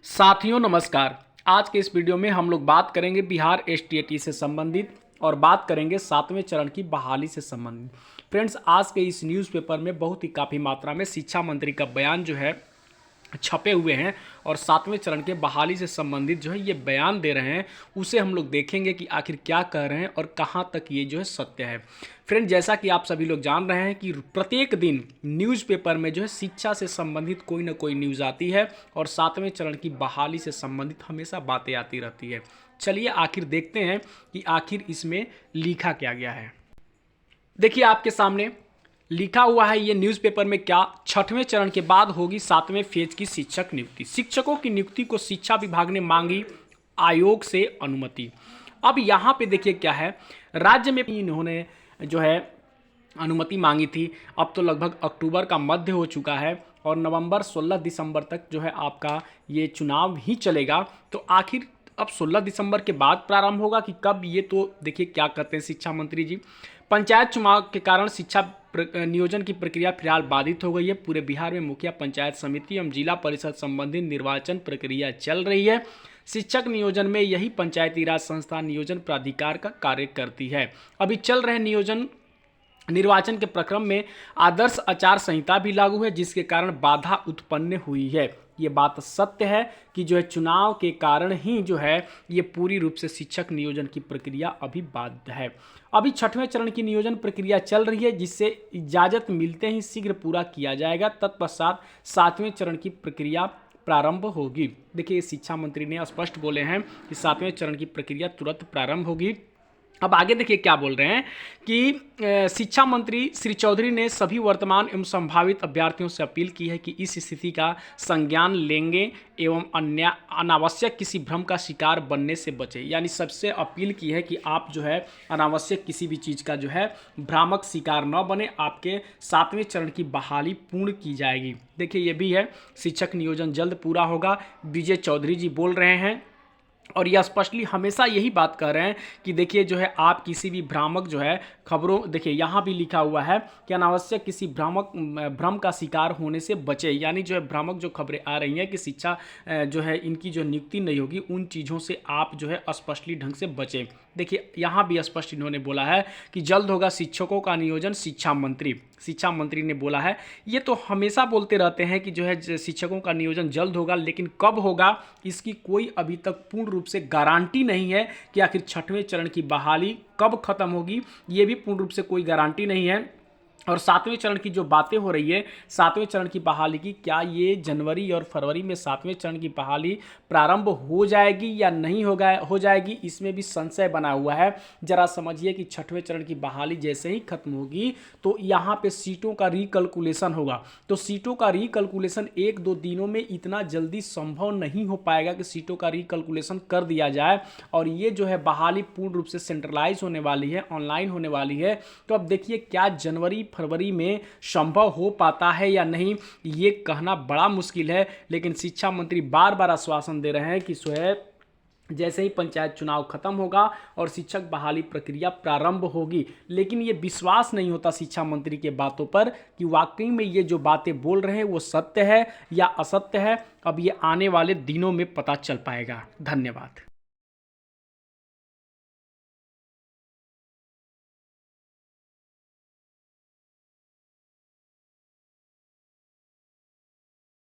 साथियों नमस्कार। आज के इस वीडियो में हम लोग बात करेंगे बिहार एसटीईटी से संबंधित और बात करेंगे 7वें चरण की बहाली से संबंधित। फ्रेंड्स, आज के इस न्यूज़पेपर में बहुत ही काफ़ी मात्रा में शिक्षा मंत्री का बयान जो है छपे हुए हैं और 7वें चरण के बहाली से संबंधित जो है ये बयान दे रहे हैं। उसे हम लोग देखेंगे कि आखिर क्या कह रहे हैं और कहाँ तक ये जो है सत्य है। फ्रेंड, जैसा कि आप सभी लोग जान रहे हैं कि प्रत्येक दिन न्यूज़पेपर में जो है शिक्षा से संबंधित कोई ना कोई न्यूज़ आती है और 7वें चरण की बहाली से संबंधित हमेशा बातें आती रहती है। चलिए आखिर देखते हैं कि आखिर इसमें लिखा क्या गया है। देखिए आपके सामने लिखा हुआ है ये न्यूज़पेपर में क्या, 6वें चरण के बाद होगी 7वें फेज की शिक्षक नियुक्ति। शिक्षकों की नियुक्ति को शिक्षा विभाग ने मांगी आयोग से अनुमति। अब यहाँ पे देखिए क्या है, राज्य में इन्होंने जो है अनुमति मांगी थी। अब तो लगभग अक्टूबर का मध्य हो चुका है और नवंबर 16 दिसंबर तक जो है आपका ये चुनाव ही चलेगा। तो आखिर अब 16 दिसंबर के बाद प्रारंभ होगा कि कब, ये तो देखिए क्या कहते हैं शिक्षा मंत्री जी। पंचायत चुनाव के कारण शिक्षा नियोजन की प्रक्रिया फिलहाल बाधित हो गई है। पूरे बिहार में मुखिया, पंचायत समिति एवं जिला परिषद संबंधित निर्वाचन प्रक्रिया चल रही है। शिक्षक नियोजन में यही पंचायती राज संस्था नियोजन प्राधिकार का कार्य करती है। अभी चल रहे निर्वाचन के प्रक्रम में आदर्श आचार संहिता भी लागू है, जिसके कारण बाधा उत्पन्न हुई है। ये बात सत्य है कि जो है चुनाव के कारण ही जो है ये पूरी रूप से शिक्षक नियोजन की प्रक्रिया अभी बाध्य है। अभी 6वें चरण की नियोजन प्रक्रिया चल रही है, जिससे इजाज़त मिलते ही शीघ्र पूरा किया जाएगा। तत्पश्चात 7वें चरण की प्रक्रिया प्रारंभ होगी। देखिए शिक्षा मंत्री ने स्पष्ट बोले हैं कि 7वें चरण की प्रक्रिया तुरंत प्रारंभ होगी। अब आगे देखिए क्या बोल रहे हैं कि शिक्षा मंत्री श्री चौधरी ने सभी वर्तमान एवं संभावित अभ्यर्थियों से अपील की है कि इस स्थिति का संज्ञान लेंगे एवं अनावश्यक किसी भ्रम का शिकार बनने से बचें। यानी सबसे अपील की है कि आप जो है अनावश्यक किसी भी चीज़ का जो है भ्रामक शिकार न बने। आपके 7वें चरण की बहाली पूर्ण की जाएगी। देखिए ये भी है, शिक्षक नियोजन जल्द पूरा होगा, विजय चौधरी जी बोल रहे हैं। और यह स्पष्टली हमेशा यही बात कर रहे हैं कि देखिए जो है आप किसी भी भ्रामक जो है खबरों, देखिए यहाँ भी लिखा हुआ है कि अनावश्यक किसी भ्रम का शिकार होने से बचे। यानी जो है भ्रामक जो खबरें आ रही हैं कि शिक्षा जो है इनकी जो नियुक्ति नहीं होगी, उन चीज़ों से आप जो है स्पष्टली ढंग से बचें। देखिए यहाँ भी स्पष्ट इन्होंने बोला है कि जल्द होगा शिक्षकों का नियोजन। शिक्षा मंत्री ने बोला है। ये तो हमेशा बोलते रहते हैं कि जो है शिक्षकों का नियोजन जल्द होगा, लेकिन कब होगा इसकी कोई अभी तक पूर्ण रूप से गारंटी नहीं है कि आखिर 6वें चरण की बहाली कब खत्म होगी, ये भी पूर्ण रूप से कोई गारंटी नहीं है। और 7वें चरण की जो बातें हो रही है, 7वें चरण की बहाली की, क्या ये जनवरी और फरवरी में 7वें चरण की बहाली प्रारंभ हो जाएगी या नहीं हो जाएगी, इसमें भी संशय बना हुआ है। जरा समझिए कि 6वें चरण की बहाली जैसे ही खत्म होगी तो यहाँ पे सीटों का रिकैलकुलेशन होगा। तो सीटों का रिकैलकुलेशन 1-2 दिनों में इतना जल्दी संभव नहीं हो पाएगा कि सीटों का रिकैलकुलेशन कर दिया जाए और ये जो है बहाली पूर्ण रूप से सेंट्रलाइज होने वाली है, ऑनलाइन होने वाली है। तो अब देखिए क्या जनवरी फरवरी में संभव हो पाता है या नहीं, ये कहना बड़ा मुश्किल है। लेकिन शिक्षा मंत्री बार बार आश्वासन दे रहे हैं कि जैसे ही पंचायत चुनाव खत्म होगा और शिक्षक बहाली प्रक्रिया प्रारंभ होगी। लेकिन ये विश्वास नहीं होता शिक्षा मंत्री के बातों पर कि वाकई में ये जो बातें बोल रहे हैं वो सत्य है या असत्य है। अब ये आने वाले दिनों में पता चल पाएगा। धन्यवाद।